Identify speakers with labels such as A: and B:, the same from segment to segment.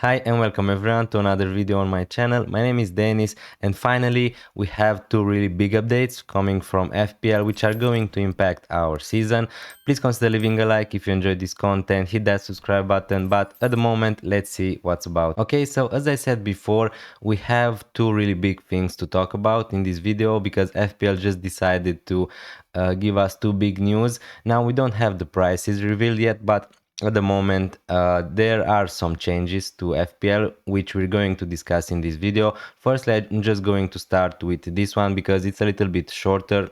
A: Hi and welcome everyone to another video on my channel. My name is Denis and finally we have two really big updates coming from FPL which are going to impact our season. Please consider leaving a like if you enjoyed this content, hit that subscribe button, but at the moment let's see what's about. Okay, so as I said before, we have two really big things to talk about in this video because FPL just decided to give us two big news. Now we don't have the prices revealed yet, but at the moment there are some changes to FPL which we're going to discuss in this video. Firstly, I'm just going to start with this one because it's a little bit shorter,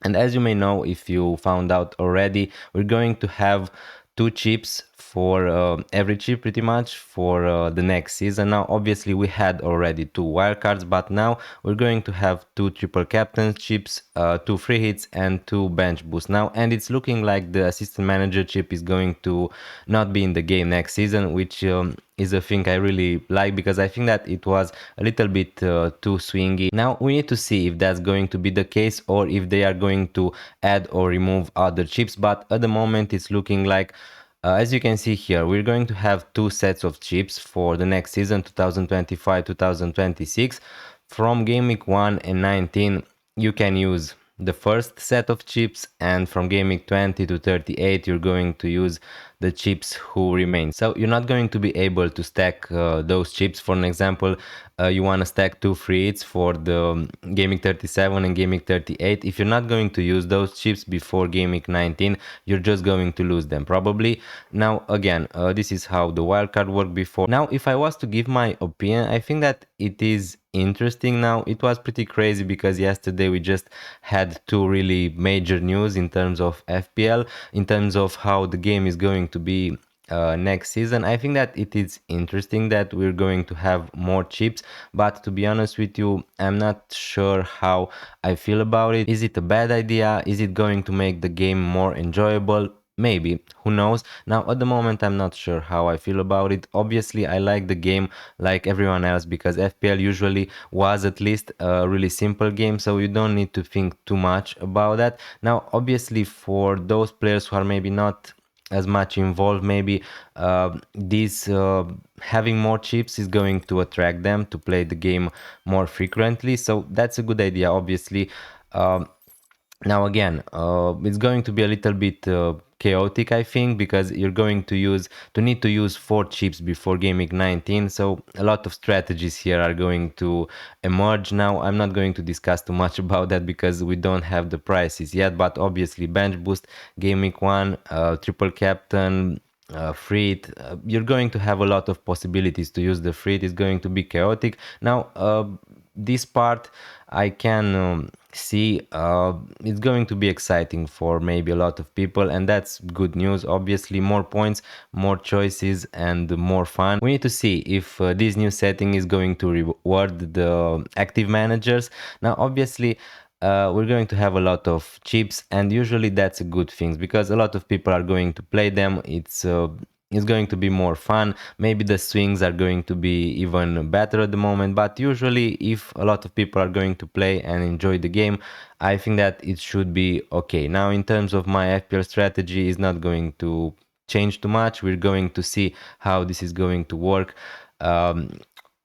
A: and as you may know, if you found out already, we're going to have two chips for every chip pretty much for the next season. Now obviously we had already two wildcards, but now we're going to have two triple captains chips, two free hits and two bench boosts now, and it's looking like the assistant manager chip is going to not be in the game next season, which is a thing I really like because I think that it was a little bit too swingy. Now we need to see if that's going to be the case or if they are going to add or remove other chips, but at the moment it's looking like as you can see here, we're going to have two sets of chips for the next season 2025-2026. From game week 1 and 19 you can use the first set of chips, and from game week 20 to 38 you're going to use the chips who remain. So you're not going to be able to stack those chips. For an example, you want to stack two free hits for the game week 37 and game week 38. If you're not going to use those chips before game week 19, you're just going to lose them probably. Now again, this is how the wildcard worked before. Now if I was to give my opinion, I think that it is interesting. Now it was pretty crazy because yesterday we just had two really major news in terms of FPL, in terms of how the game is going to be next season. I think that it is interesting that we're going to have more chips, but to be honest with you, I'm not sure how I feel about it. Is it a bad idea? Is it going to make the game more enjoyable? Maybe, who knows. Now at the moment I'm not sure how I feel about it. Obviously I like the game like everyone else because FPL usually was at least a really simple game, so you don't need to think too much about that. Now obviously for those players who are maybe not as much involved, maybe this having more chips is going to attract them to play the game more frequently, so that's a good idea obviously. Now again, it's going to be a little bit chaotic, I think, because you're going to need to use four chips before game week 19, so a lot of strategies here are going to emerge. Now I'm not going to discuss too much about that because we don't have the prices yet, but obviously bench boost, game week 1, triple captain, free hit, you're going to have a lot of possibilities to use the free hit. Is going to be chaotic. Now this part I can see it's going to be exciting for maybe a lot of people, and that's good news. Obviously more points, more choices and more fun. We need to see if this new setting is going to reward the active managers. Now obviously we're going to have a lot of chips, and usually that's a good thing because a lot of people are going to play them. It's going to be more fun. Maybe the swings are going to be even better at the moment, but usually if a lot of people are going to play and enjoy the game, I think that it should be okay. Now in terms of my FPL strategy, is not going to change too much. We're going to see how this is going to work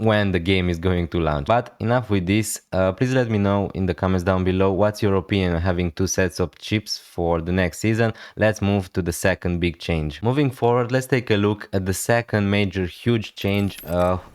A: when the game is going to launch. But enough with this. Please let me know in the comments down below what's your opinion on having two sets of chips for the next season. Let's move to the second big change. Moving forward, let's take a look at the second major huge change,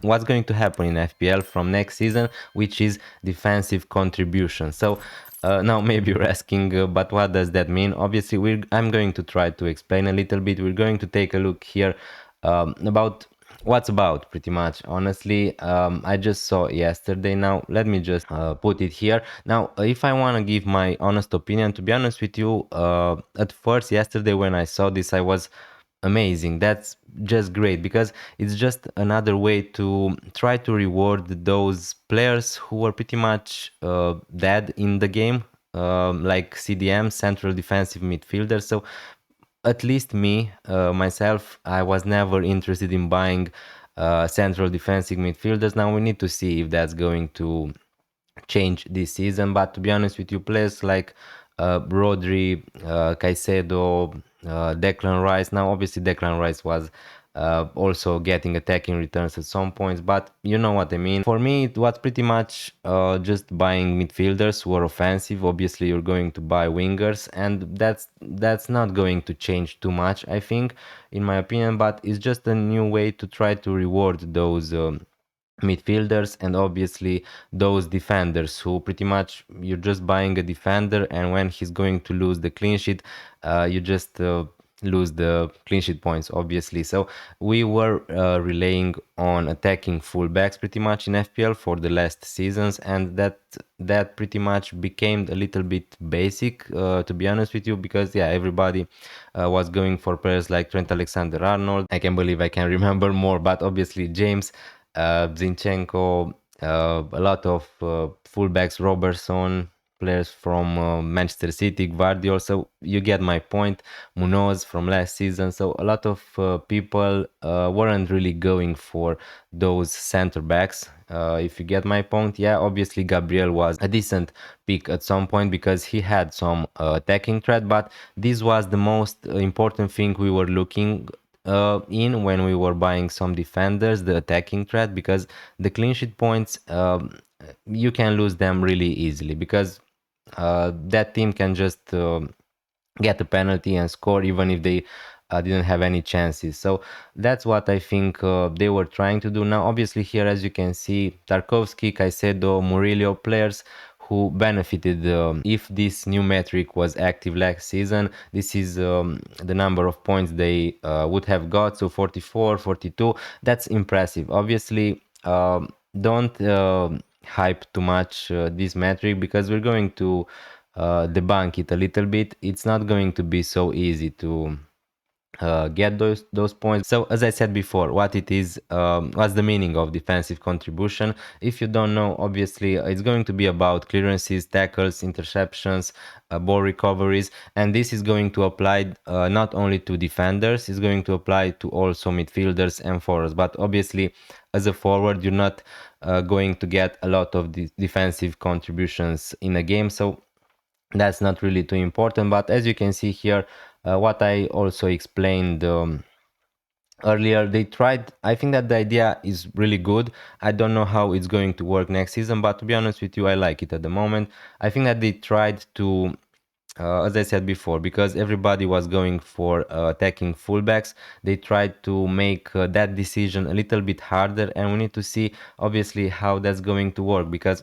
A: what's going to happen in FPL from next season, which is defensive contribution. So now maybe you're asking, but what does that mean? Obviously I'm going to try to explain a little bit. We're going to take a look here about what's about pretty much. Honestly, I just saw yesterday. Now let me just put it here. Now if I want to give my honest opinion, to be honest with you, at first yesterday when I saw this I was amazing. That's just great because it's just another way to try to reward those players who were pretty much dead in the game, like CDM, central defensive midfielder. So at least me, myself, I was never interested in buying central defensive midfielders. Now we need to see if that's going to change this season. But to be honest with you, players like Rodri, Caicedo, Declan Rice. Now obviously Declan Rice was also getting attacking returns at some points, but you know what I mean. For me, it was pretty much just buying midfielders who are offensive. Obviously, you're going to buy wingers, and that's not going to change too much, I think, in my opinion. But it's just a new way to try to reward those. Midfielders and obviously those defenders who pretty much you're just buying a defender, and when he's going to lose the clean sheet, you just lose the clean sheet points, obviously. So we were relying on attacking fullbacks pretty much in FPL for the last seasons, and that pretty much became a little bit basic, to be honest with you, because yeah, everybody was going for players like Trent Alexander-Arnold. I can't believe I can remember more, but obviously James, Zinchenko, a lot of fullbacks, Robertson, players from Manchester City, Gvardiol. So you get my point. Munoz from last season. So a lot of people weren't really going for those center backs. If you get my point, yeah, obviously Gabriel was a decent pick at some point because he had some attacking threat, but this was the most important thing we were looking in when we were buying some defenders, the attacking threat, because the clean sheet points, you can lose them really easily because that team can just get a penalty and score even if they didn't have any chances. So that's what I think they were trying to do. Now obviously here, as you can see, Tarkovsky, Caicedo, Murillo, players who benefited. If this new metric was active last season, this is the number of points they would have got. So 44, 42, that's impressive. Obviously, don't hype too much this metric because we're going to debunk it a little bit. It's not going to be so easy to get those points. So as I said before, what it is, what's the meaning of defensive contribution? If you don't know, obviously it's going to be about clearances, tackles, interceptions, ball recoveries, and this is going to apply not only to defenders, it's going to apply to also midfielders and forwards. But obviously as a forward, you're not going to get a lot of defensive contributions in a game, so that's not really too important. But as you can see here, what I also explained earlier, they tried. I think that the idea is really good. I don't know how it's going to work next season, but to be honest with you, I like it at the moment. I think that they tried to as I said before, because everybody was going for attacking fullbacks, they tried to make that decision a little bit harder, and we need to see obviously how that's going to work. Because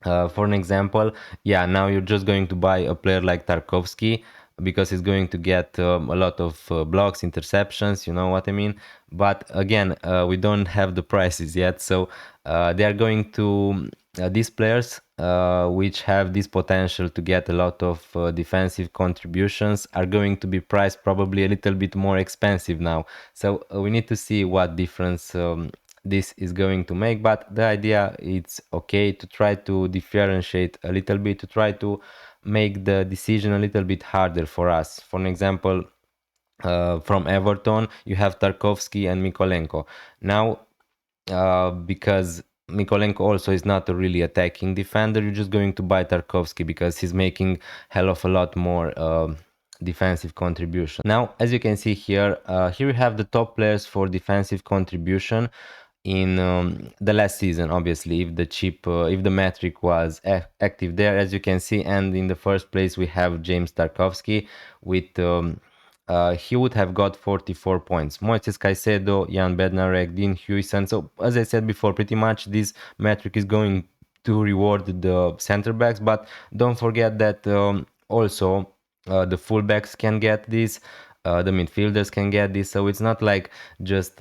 A: for an example, yeah, now you're just going to buy a player like Tarkovsky because he's going to get a lot of blocks, interceptions, you know what I mean? But again, we don't have the prices yet, so they are going to, these players which have this potential to get a lot of defensive contributions are going to be priced probably a little bit more expensive now. So we need to see what difference this is going to make, but the idea, it's okay to try to differentiate a little bit, to try to make the decision a little bit harder for us. For an example, from Everton you have Tarkovsky and Mikolenko. Now because Mikolenko also is not a really attacking defender, you're just going to buy Tarkovsky because he's making hell of a lot more defensive contribution. Now as you can see here, here we have the top players for defensive contribution in the last season. Obviously, if the chip, if the metric was active there, as you can see. And in the first place we have James Tarkovsky with he would have got 44 points. Moises Caicedo, Jan Bednarek, Dean Huijsen. So as I said before, pretty much this metric is going to reward the center backs, but don't forget that also the fullbacks can get this, the midfielders can get this. So it's not like just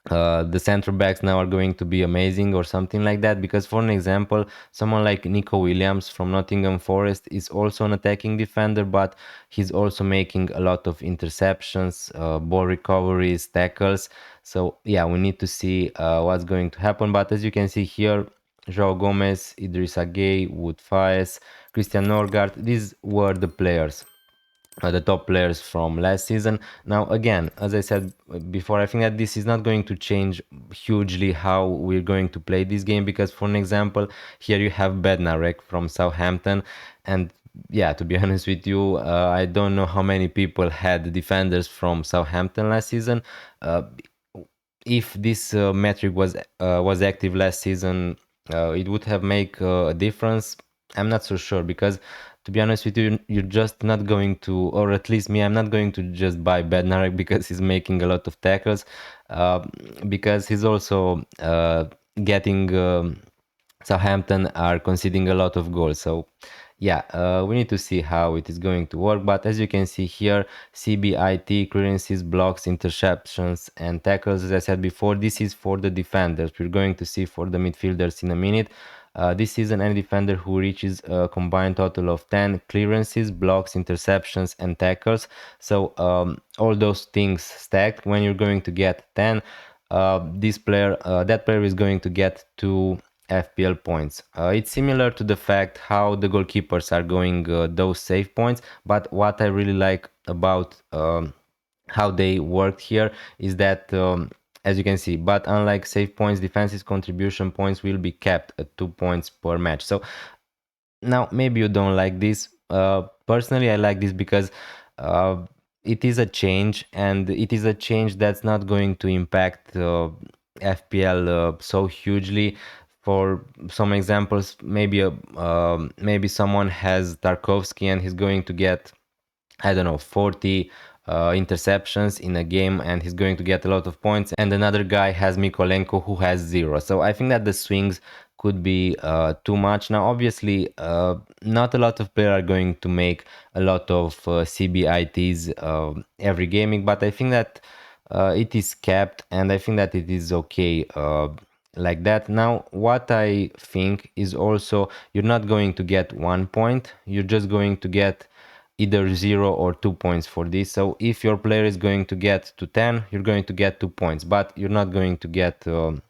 A: the center backs now are going to be amazing or something like that. Because for an example, someone like Nico Williams from Nottingham Forest is also an attacking defender, but he's also making a lot of interceptions, ball recoveries, tackles. So yeah, we need to see what's going to happen. But as you can see here, João Gomez, Idrissa Gueye, Wout Faes, Christian Norgard, these were the players, the top players from last season. Now again, as I said before, I think that this is not going to change hugely how we're going to play this game, because for an example, here you have Bednarek from Southampton, and yeah, to be honest with you, I don't know how many people had defenders from Southampton last season. Uh, if this metric was active last season, it would have make a difference. I'm not so sure because, to be honest with you, you're just not going to, or at least me, I'm not going to just buy Bednarek because he's making a lot of tackles, uh, because he's also getting. Southampton are conceding a lot of goals. So, yeah, we need to see how it is going to work. But as you can see here, CBIT, clearances, blocks, interceptions, and tackles, as I said before, this is for the defenders. We're going to see for the midfielders in a minute. This season, any defender who reaches a combined total of 10 clearances, blocks, interceptions, and tackles. So, all those things stacked, when you're going to get 10, that player is going to get 2 FPL points. It's similar to the fact how the goalkeepers are going those save points, but what I really like about how they worked here is that, as you can see, but unlike save points, defensive contribution points will be capped at 2 points per match. So now, maybe you don't like this. Personally, I like this because uh, it is a change, and it is a change that's not going to impact FPL so hugely. For some examples, maybe someone has Tarkovsky and he's going to get, I don't know, 40 interceptions in a game and he's going to get a lot of points. And another guy has Mikolenko who has zero. So I think that the swings could be too much. Now, obviously, not a lot of players are going to make a lot of CBITs every gaming, but I think that it is capped and I think that it is okay. Like that. Now, what I think is also you're not going to get 1 point, you're just going to get either 0 or 2 points for this. So if your player is going to get to 10, you're going to get 2 points, but you're not going to get 1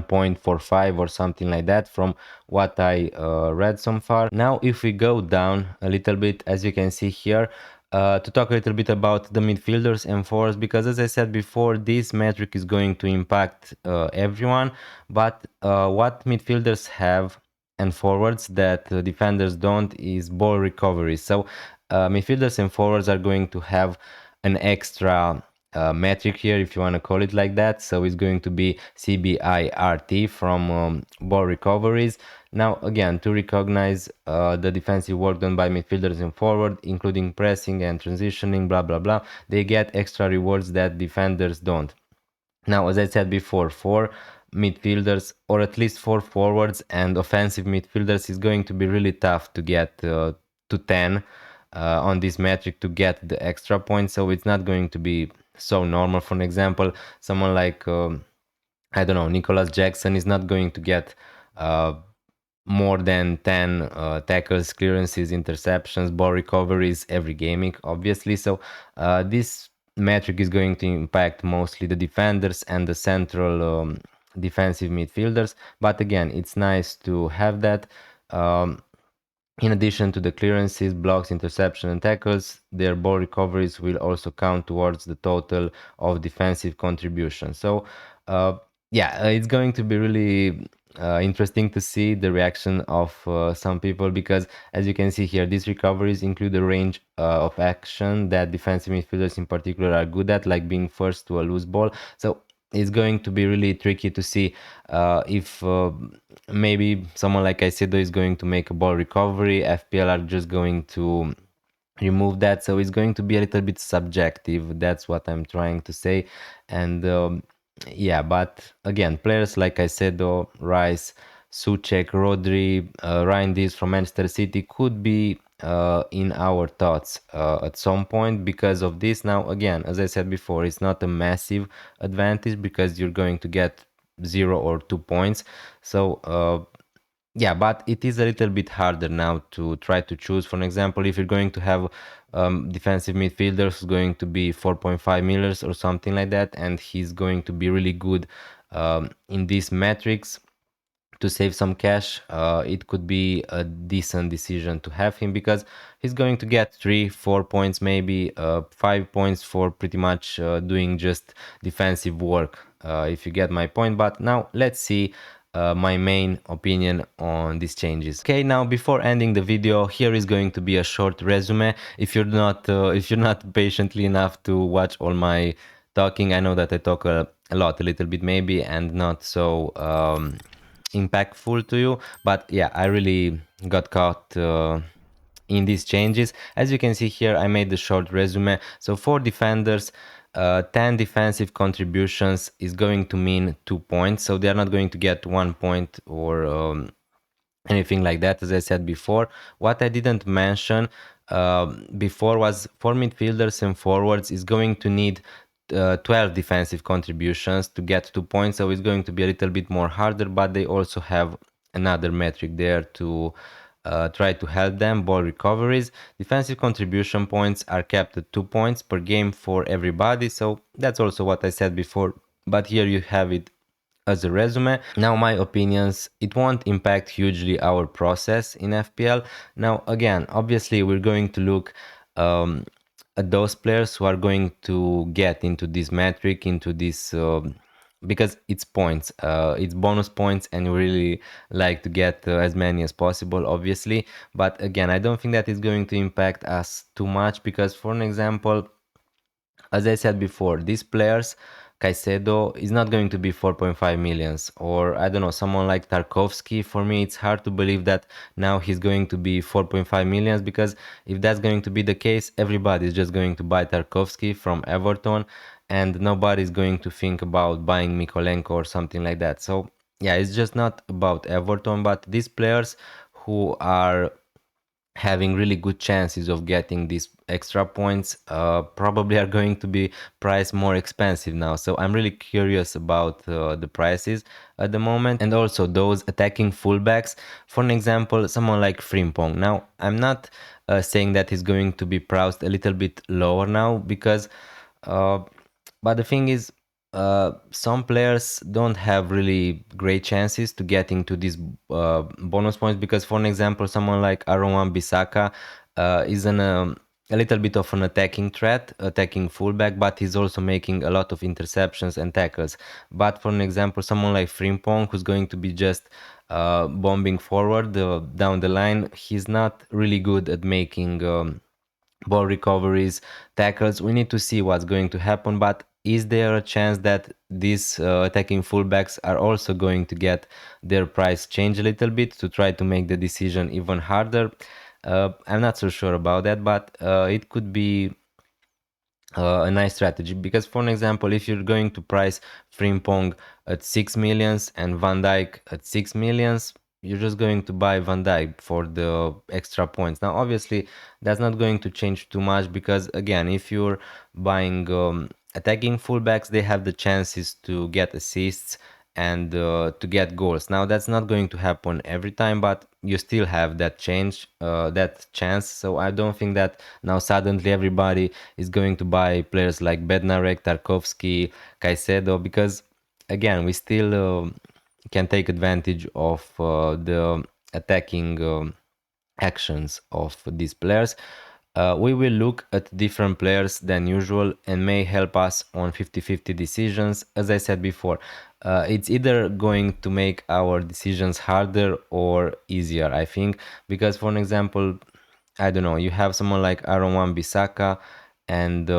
A: point for 5 or something like that from what I read so far. Now, if we go down a little bit, as you can see here, to talk a little bit about the midfielders and forwards, because as I said before, this metric is going to impact everyone, but what midfielders have and forwards that defenders don't is ball recovery. So midfielders and forwards are going to have an extra metric here, if you want to call it like that. So it's going to be CBIRT from ball recoveries. Now, again, to recognize the defensive work done by midfielders and forward, including pressing and transitioning, blah, blah, blah, they get extra rewards that defenders don't. Now, as I said before, for midfielders, or at least for forwards and offensive midfielders, is going to be really tough to get to 10 on this metric to get the extra points. So it's not going to be so normal. For an example, someone like, I don't know, Nicholas Jackson is not going to get uh, more than 10 tackles, clearances, interceptions, ball recoveries every gaming, obviously. So this metric is going to impact mostly the defenders and the central defensive midfielders. But again, it's nice to have that. In addition to the clearances, blocks, interception, and tackles, their ball recoveries will also count towards the total of defensive contribution. So, yeah, it's going to be really interesting to see the reaction of some people because, as you can see here, these recoveries include a range of action that defensive midfielders in particular are good at, like being first to a loose ball. So, it's going to be really tricky to see if maybe someone like Caicedo is going to make a ball recovery. FPL are just going to remove that, so it's going to be a little bit subjective. That's what I'm trying to say. And yeah, but again, players like Caicedo, Rice, Suchek, Rodri, Ryan Diaz from Manchester City could be in our thoughts at some point because of this. Now, again, as I said before, it's not a massive advantage because you're going to get 0 or 2 points. So, yeah, but it is a little bit harder now to try to choose. For example, if you're going to have defensive midfielders who's going to be 4.5 millers or something like that, and he's going to be really good in these metrics, to save some cash, it could be a decent decision to have him because he's going to get 3 4 points, maybe 5 points for pretty much doing just defensive work, if you get my point. But now let's see my main opinion on these changes. Okay, now before ending the video, here is going to be a short resume. If you're not patiently enough to watch all my talking, I know that I talk a lot, a little bit maybe, and not so impactful to you, but yeah, I really got caught in these changes. As you can see here, I made the short resume. So for defenders, 10 defensive contributions is going to mean 2 points. So they are not going to get 1 point or anything like that, as I said before. What I didn't mention before was for midfielders and forwards is going to need 12 defensive contributions to get 2 points. So it's going to be a little bit more harder, but they also have another metric there to try to help them. Ball recoveries, defensive contribution points are kept at 2 points per game for everybody. So that's also what I said before, but here you have it as a resume. Now my opinions, it won't impact hugely our process in FPL. Now again, obviously we're going to look at those players who are going to get into this metric, into this because it's points, it's bonus points, and we really like to get as many as possible, obviously. But again, I don't think that is going to impact us too much, because for an example, as I said before, these players, Caicedo is not going to be 4.5 millions, or I don't know, someone like Tarkovsky. For me, it's hard to believe that now he's going to be 4.5 millions, because if that's going to be the case, everybody is just going to buy Tarkovsky from Everton, and nobody's going to think about buying Mikolenko or something like that. So yeah, it's just not about Everton, but these players who are having really good chances of getting these extra points probably are going to be priced more expensive now. So I'm really curious about the prices at the moment, and also those attacking fullbacks. For an example, someone like Frimpong. Now I'm not saying that he's going to be priced a little bit lower now, because but the thing is, some players don't have really great chances to get into these bonus points, because for an example, someone like Aaron Wan-Bissaka is a little bit of an attacking threat, attacking fullback, but he's also making a lot of interceptions and tackles. But for an example, someone like Frimpong, who's going to be just bombing forward down the line, he's not really good at making ball recoveries, tackles. We need to see what's going to happen, but is there a chance that these attacking fullbacks are also going to get their price change a little bit to try to make the decision even harder? I'm not so sure about that, but it could be a nice strategy, because for an example, if you're going to price Frimpong at 6 millions and Van Dijk at 6 millions, you're just going to buy Van Dijk for the extra points. Now obviously that's not going to change too much, because again, if you're buying attacking fullbacks, they have the chances to get assists and to get goals. Now that's not going to happen every time, but you still have that that chance. So I don't think that now suddenly everybody is going to buy players like Bednarek, Tarkovsky, Caicedo, because again, we still can take advantage of the attacking actions of these players. We will look at different players than usual and may help us on 50-50 decisions. As I said before, it's either going to make our decisions harder or easier, I think, because for an example, I don't know, you have someone like Aaron Wan-Bissaka, and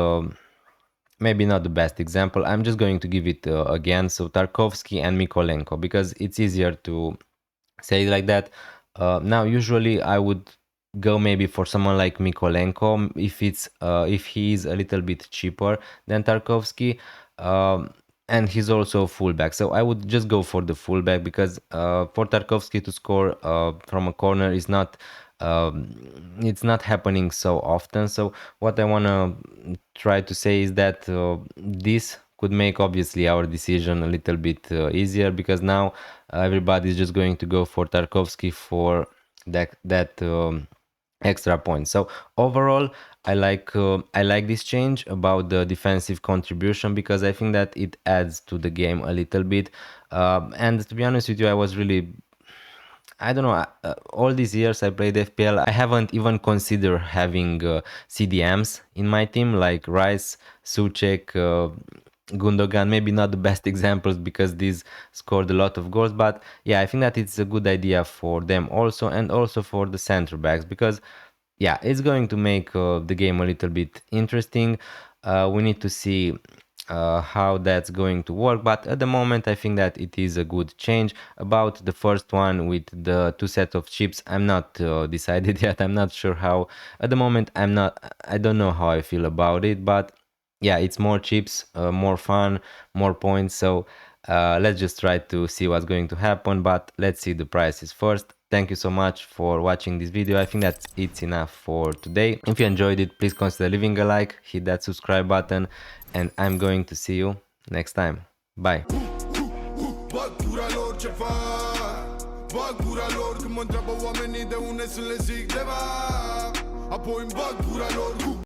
A: maybe not the best example. I'm just going to give it again. So Tarkovsky and Mikolenko, because it's easier to say it like that. Now, usually I would go maybe for someone like Mikolenko if he is a little bit cheaper than Tarkovsky. And he's also a fullback, so I would just go for the fullback, because for Tarkovsky to score from a corner is not it's not happening so often. So what I want to try to say is that this could make obviously our decision a little bit easier, because now everybody is just going to go for Tarkovsky for that extra point. So overall, I like this change about the defensive contribution, because I think that it adds to the game a little bit. And to be honest with you, I was really, I don't know, all these years I played FPL, I haven't even considered having CDMs in my team, like Rice, Suchek, Gundogan, maybe not the best examples because these scored a lot of goals, but yeah, I think that it's a good idea for them also, and also for the center backs, because yeah, it's going to make the game a little bit interesting. We need to see how that's going to work, but at the moment I think that it is a good change. About the first one with the two set of chips, I'm not decided yet. I'm not sure how. At the moment, I don't know how I feel about it, but yeah, it's more chips, more fun, more points. So let's just try to see what's going to happen, but let's see the prices first. Thank you so much for watching this video. I think that it's enough for today. If you enjoyed it, please consider leaving a like, hit that subscribe button, and I'm going to see you next time. Bye. Bag gura lor, când mă întreabă oamenii de unde sunt le zic de va. Apoi îmi bag gura lor.